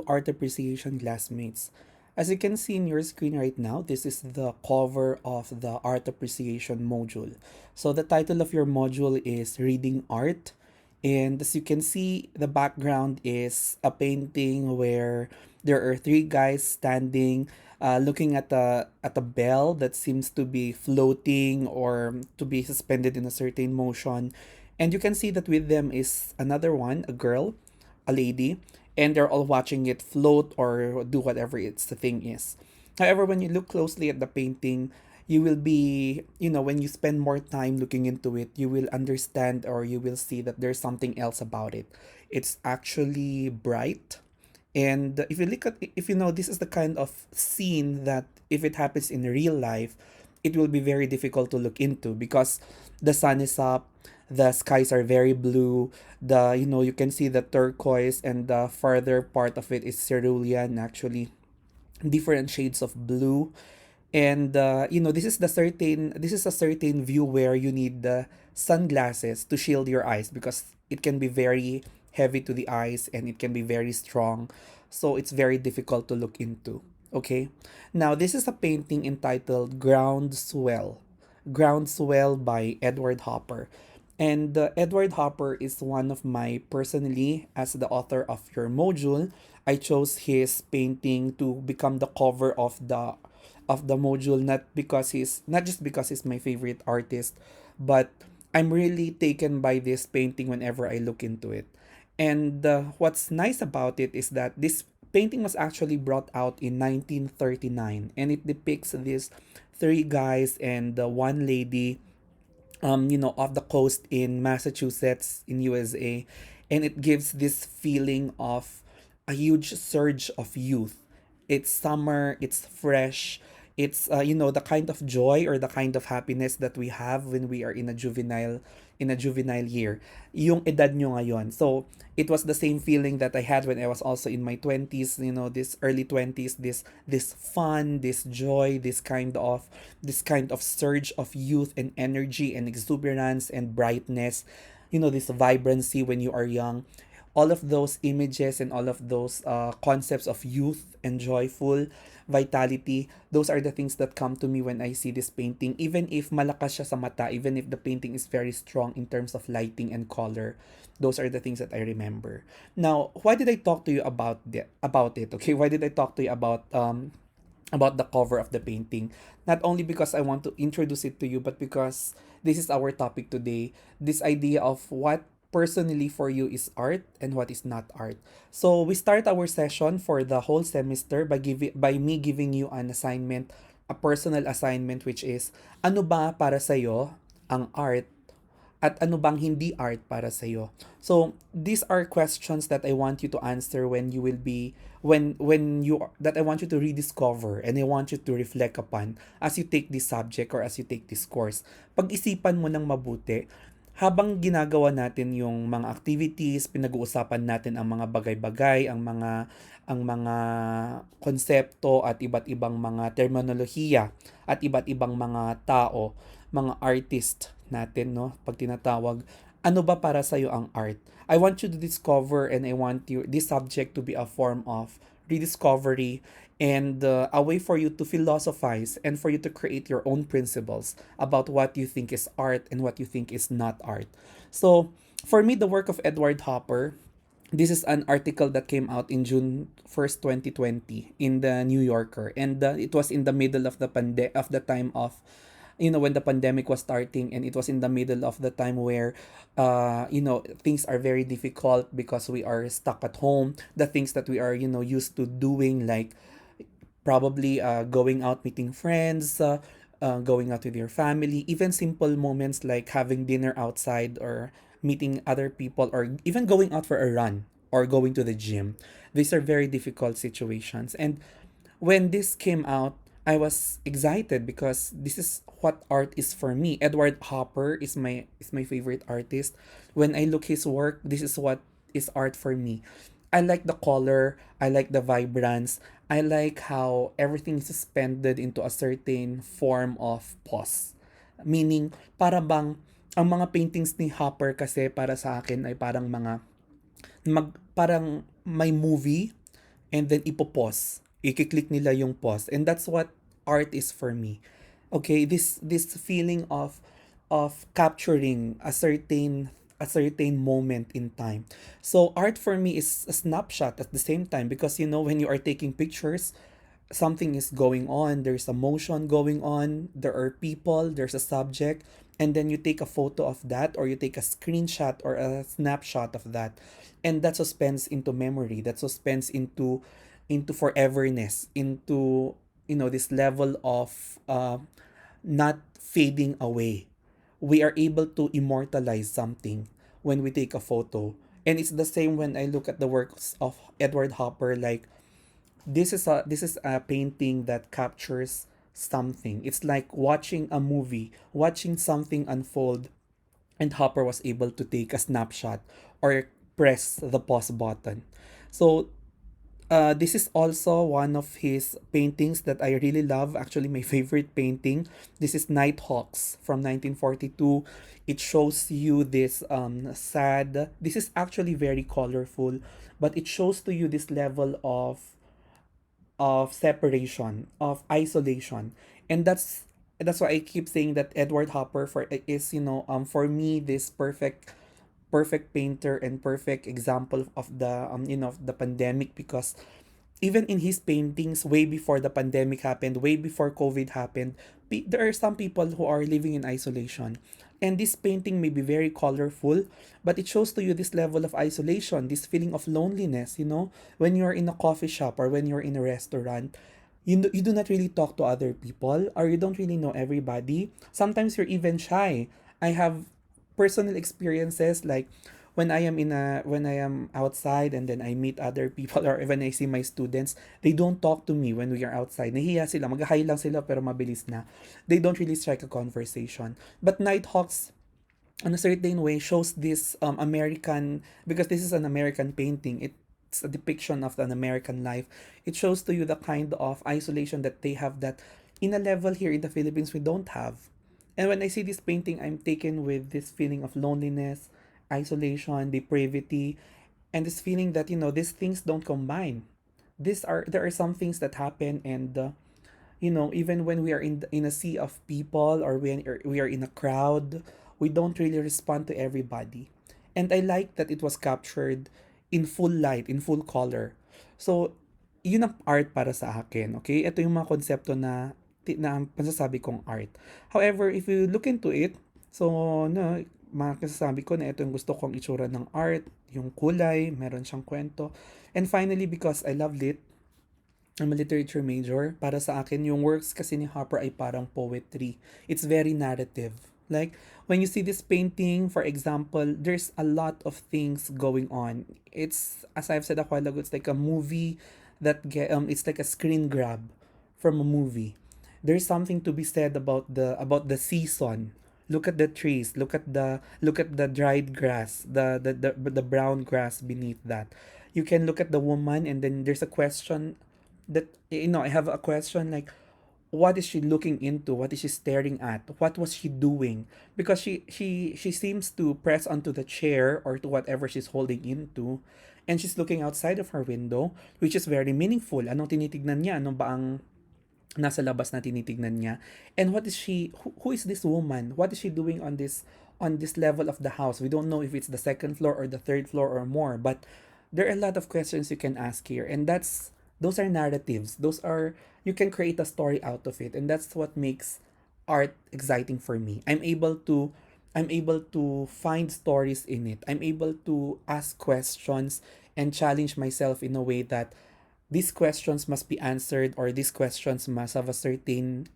Art appreciation classmates. As you can see in your screen right now, this is the cover of the art appreciation module. So the title of your module is Reading Art. And as you can see, the background is a painting where there are three guys standing, looking at a bell that seems to be floating or to be suspended in a certain motion. And you can see that with them is another one, a girl, a lady, and they're all watching it float or do whatever its the thing is. However, when you look closely at the painting, you will be, when you spend more time looking into it, you will understand or you will see that there's something else about it. It's actually bright. And if you look at, if you know, this is the kind of scene that if it happens in real life, it will be very difficult to look into because the sun is up, the skies are very blue, you can see the turquoise, and the farther part of it is cerulean, actually different shades of blue. And this is a certain view where you need the sunglasses to shield your eyes because it can be very heavy to the eyes and it can be very strong, so it's very difficult to look into. Okay, now this is a painting entitled Ground Swell by Edward Hopper. And Edward Hopper is one of my, personally, as the author of your module, I chose his painting to become the cover of the module, not just because he's my favorite artist, but I'm really taken by this painting whenever I look into it. And what's nice about it is that this painting was actually brought out in 1939, and it depicts these three guys and one lady, off the coast in Massachusetts in USA, and it gives this feeling of a huge surge of youth. It's summer, it's fresh, it's the kind of joy or the kind of happiness that we have when we are in a juvenile year. Yung edad nyo ngayon. So, it was the same feeling that I had when I was also in my 20s, this early 20s, this fun, this joy, this kind of surge of youth and energy and exuberance and brightness, this vibrancy when you are young. All of those images and all of those concepts of youth and joyful vitality, those are the things that come to me when I see this painting. Even if malakas siya sa mata, even if the painting is very strong in terms of lighting and color, those are the things that I remember. Now, why did I talk to you about it? Okay, why did I talk to you about the cover of the painting? Not only because I want to introduce it to you, but because this is our topic today. This idea of what personally for you is art and what is not art. So we start our session for the whole semester by me giving you an assignment, a personal assignment, which is ano ba para sa ang art at ano bang hindi art para sa iyo. So these are questions that I want you to answer when you will be when you that I want you to rediscover and I want you to reflect upon as you take this subject or as you take this course. Pag-isipan mo ng mabuti habang ginagawa natin yung mga activities, pinag-uusapan natin ang mga bagay-bagay, ang mga konsepto at iba't ibang mga terminolohiya at iba't ibang mga tao, mga artist natin, no? Pag tinatawag, ano ba para sa iyo ang art? I want you to discover and I want you this subject to be a form of rediscovery and a way for you to philosophize and for you to create your own principles about what you think is art and what you think is not art. So, for me, the work of Edward Hopper, this is an article that came out in June 1st, 2020 in the New Yorker, and it was in the middle of the time of when the pandemic was starting, and it was in the middle of the time where things are very difficult because we are stuck at home. The things that we are used to doing, like probably going out meeting friends, going out with your family, even simple moments like having dinner outside or meeting other people or even going out for a run or going to the gym. These are very difficult situations. And when this came out, I was excited because this is what art is for me. Edward Hopper is my favorite artist. When I look his work, this is what is art for me. I like the color, I like the vibrance, I like how everything is suspended into a certain form of pause. Meaning, para bang ang mga paintings ni Hopper kasi para sa akin ay parang parang may movie, and then ipopause. I-click nila yung pause. And that's what art is for me. Okay, this feeling of capturing a certain moment in time. So art for me is a snapshot at the same time, because when you are taking pictures, something is going on, there's a motion going on, there are people, there's a subject, and then you take a photo of that, or you take a screenshot or a snapshot of that, and that suspends into memory, that suspends into foreverness, into this level of not fading away. We are able to immortalize something when we take a photo. And it's the same when I look at the works of Edward Hopper. Like, this is a painting that captures something. It's like watching a movie, watching something unfold, and Hopper was able to take a snapshot or press the pause button. So this is also one of his paintings that I really love. Actually, my favorite painting. This is Nighthawks from 1942. It shows you this sad. This is actually very colorful, but it shows to you this level of separation, of isolation. And that's why I keep saying that Edward Hopper is, for me, this perfect painter and perfect example of the pandemic, because even in his paintings, way before the pandemic happened, way before COVID happened, there are some people who are living in isolation. And this painting may be very colorful, but it shows to you this level of isolation, this feeling of loneliness, when you're in a coffee shop or when you're in a restaurant. You do not really talk to other people, or you don't really know everybody. Sometimes you're even shy. I have personal experiences, like when I am outside and then I meet other people, or when I see my students, they don't talk to me when we are outside. Nahiya sila, mag-hi lang sila pero mabilis na. They don't really strike a conversation. But Nighthawks, in a certain way, shows this American, because this is an American painting. It's a depiction of an American life. It shows to you the kind of isolation that they have, that in a level here in the Philippines we don't have. And when I see this painting, I'm taken with this feeling of loneliness, isolation, depravity, and this feeling that these things don't combine. There are some things that happen, and even when we are in a sea of people, or when we are in a crowd, we don't really respond to everybody. And I like that it was captured in full light, in full color. So, yun ang art para sa akin, okay? Ito yung mga konsepto na masasabi kong art. However, if you look into it, so, no, masasabi ko na ito yung gusto kong itsura ng art, yung kulay, meron siyang kwento. And finally, because I loved it, I'm a literature major. Para sa akin, yung works kasi ni Hopper ay parang poetry. It's very narrative. Like, when you see this painting, for example, there's a lot of things going on. It's, as I've said a while ago, it's like a movie it's like a screen grab from a movie. There's something to be said about the season. Look at the trees. Look at the dried grass, the brown grass beneath that. You can look at the woman, and then there's a question that I have a question, like, what is she looking into? What is she staring at? What was she doing? Because she seems to press onto the chair or to whatever she's holding into, and she's looking outside of her window, which is very meaningful. Anong tinitignan niya? Ano ba ang nasa labas na tinitignan niya? And what is who is this woman? What is she doing on this level of the house? We don't know if it's the second floor or the third floor or more, but there are a lot of questions you can ask here, and those are narratives. Those are, you can create a story out of it, and that's what makes art exciting for me. I'm able to find stories in it. I'm able to ask questions and challenge myself in a way that these questions must be answered, or these questions must have a certain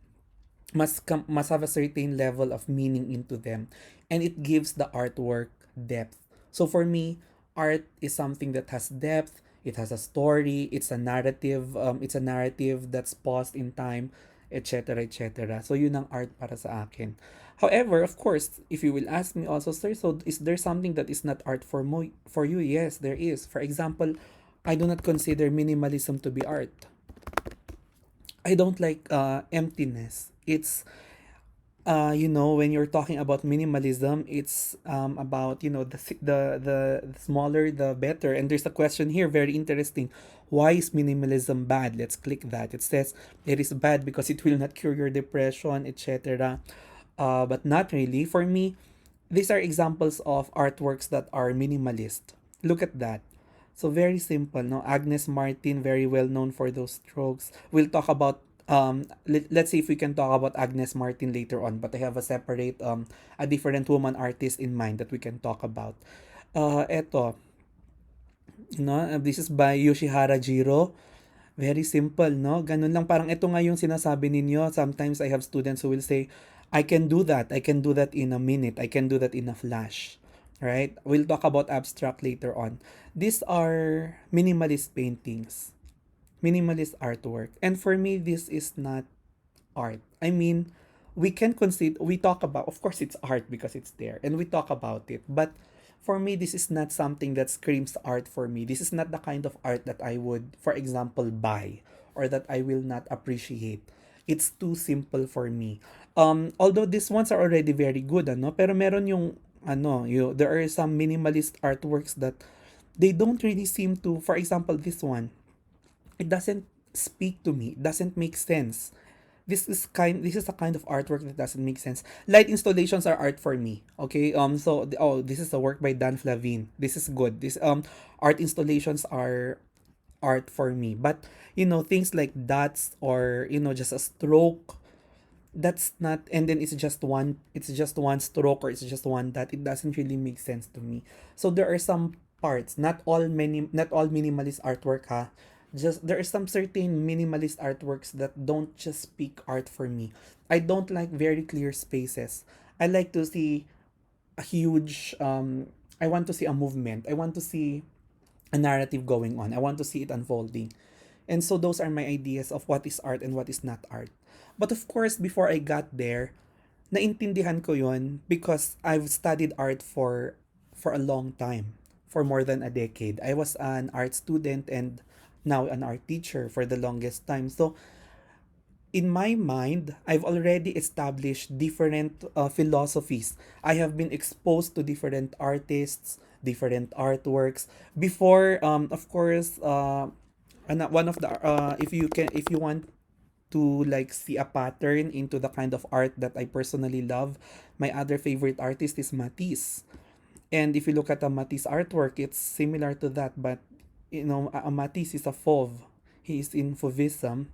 level of meaning into them, and it gives the artwork depth. So for me, art is something that has depth. It has a story. It's a narrative that's paused in time, etc., etc. So yun ang art para sa akin. However, of course, if you will ask me also, sir, so is there something that is not art for you? Yes, there is. For example, I do not consider minimalism to be art. I don't like emptiness. It's when you're talking about minimalism, it's about the smaller the better. And there's a question here, very interesting. Why is minimalism bad? Let's click that. It says it is bad because it will not cure your depression, etc. But not really. For me, these are examples of artworks that are minimalist. Look at that. So very simple, no? Agnes Martin, very well known for those strokes. We'll talk about let's see if we can talk about Agnes Martin later on, but I have a separate a different woman artist in mind that we can talk about. Eto, no, this is by Yoshihara Jiro. Very simple, no? Ganun lang. Parang ito nga yung sinasabi ninyo. Sometimes I have students who will say, I can do that. I can do that in a minute. I can do that in a flash. Right? We'll talk about abstract later on. These are minimalist paintings, minimalist artwork. And for me, this is not art. I mean, we can consider, we talk about, of course, it's art because it's there, and we talk about it. But for me, this is not something that screams art for me. This is not the kind of art that I would, for example, buy or that I will not appreciate. It's too simple for me. Although these ones are already very good, ano, pero meron yung, there are some minimalist artworks that they don't really seem to, for example, this one, it doesn't speak to me. It doesn't make sense. This is a kind of artwork that doesn't make sense. Light installations are art for me. Okay. This is a work by Dan Flavin. This is good. This art installations are art for me. But things like dots or just a stroke, that's not, and then it's just one stroke or it's just one dot. It doesn't really make sense to me. So there are some parts, not all minimalist artwork, ha. Just there are some certain minimalist artworks that don't just speak art for me. I don't like very clear spaces. I like to see a huge I want to see a movement. I want to see a narrative going on. I want to see it unfolding. And so those are my ideas of what is art and what is not art. But of course, before I got there, naintindihan ko yon because I've studied art for a long time, for more than a decade. I was an art student and now an art teacher for the longest time. So in my mind, I've already established different philosophies. I have been exposed to different artists, different artworks before. Of course, and one of the if you want to like see a pattern into the kind of art that I personally love, my other favorite artist is Matisse. And if you look at a Matisse artwork, it's similar to that, but a Matisse is a fauve. He is in fauvism.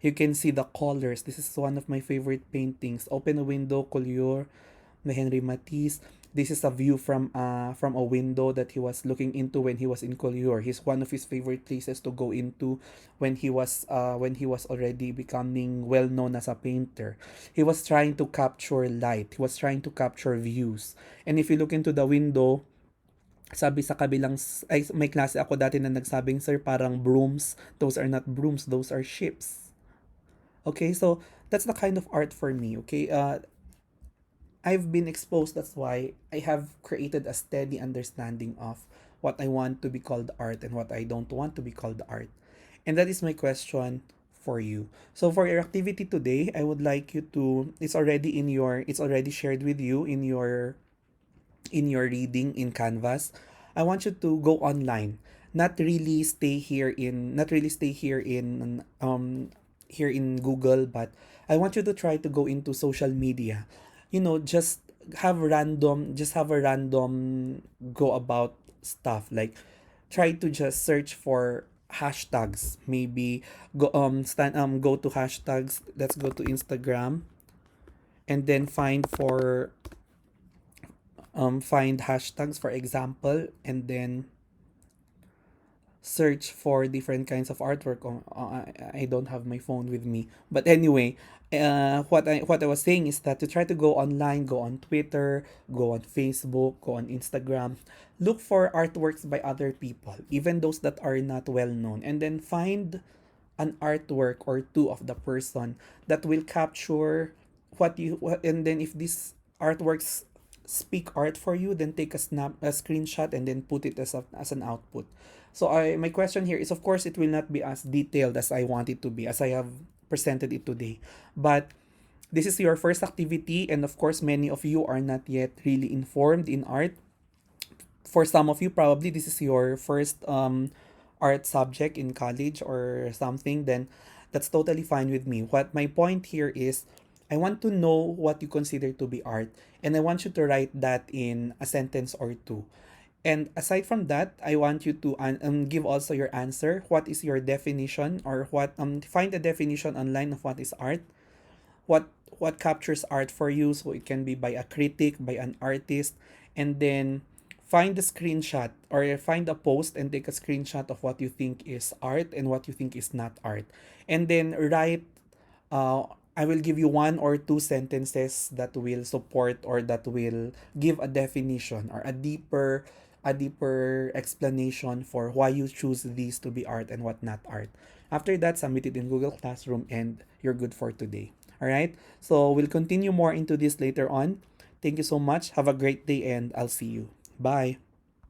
You can see the colors. This is one of my favorite paintings. Open a window, Collioure, by Henri Matisse. This is a view from a window that he was looking into when he was in Collioure. He's one of his favorite places to go into when he was already becoming well known as a painter. He was trying to capture light. He was trying to capture views. And if you look into the window, sabi sa kabilang, ay, may klase ako dati na nagsabing, sir, parang brooms. Those are not brooms, those are ships. Okay, so that's the kind of art for me. Okay, I've been exposed. That's why I have created a steady understanding of what I want to be called art and what I don't want to be called art. And that is my question for you. So for your activity today, I would like you to, it's already shared with you in your reading in Canvas. I want you to go online. Not really stay here in Google, but I want you to try to go into social media. Just have a random go about stuff, like try to just search for hashtags. Maybe go to hashtags. Let's go to Instagram and then find hashtags, for example, and then search for different kinds of artwork. I don't have my phone with me, but anyway, what I was saying is that to try to go online, go on Twitter, go on Facebook, go on Instagram, look for artworks by other people, even those that are not well known, and then find an artwork or two of the person that will capture and then if these artworks speak art for you, then take a screenshot and then put it as an output. So my question here is, of course, it will not be as detailed as I want it to be, as I have presented it today. But this is your first activity, and of course, many of you are not yet really informed in art. For some of you, probably this is your first art subject in college or something, then that's totally fine with me. What my point here is, I want to know what you consider to be art, and I want you to write that in a sentence or two. And aside from that, I want you to give also your answer. What is your definition, or what find a definition online of what is art? what what captures art for you, so it can be by a critic, by an artist, and then find the screenshot, or find a post and take a screenshot of what you think is art and what you think is not art, and then write, uh, I will give you one or two sentences that will support, or that will give a definition, or a deeper explanation for why you choose these to be art and what not art. After that, submit it in Google Classroom and you're good for today. All right? So we'll continue more into this later on. Thank you so much. Have a great day and I'll see you. Bye.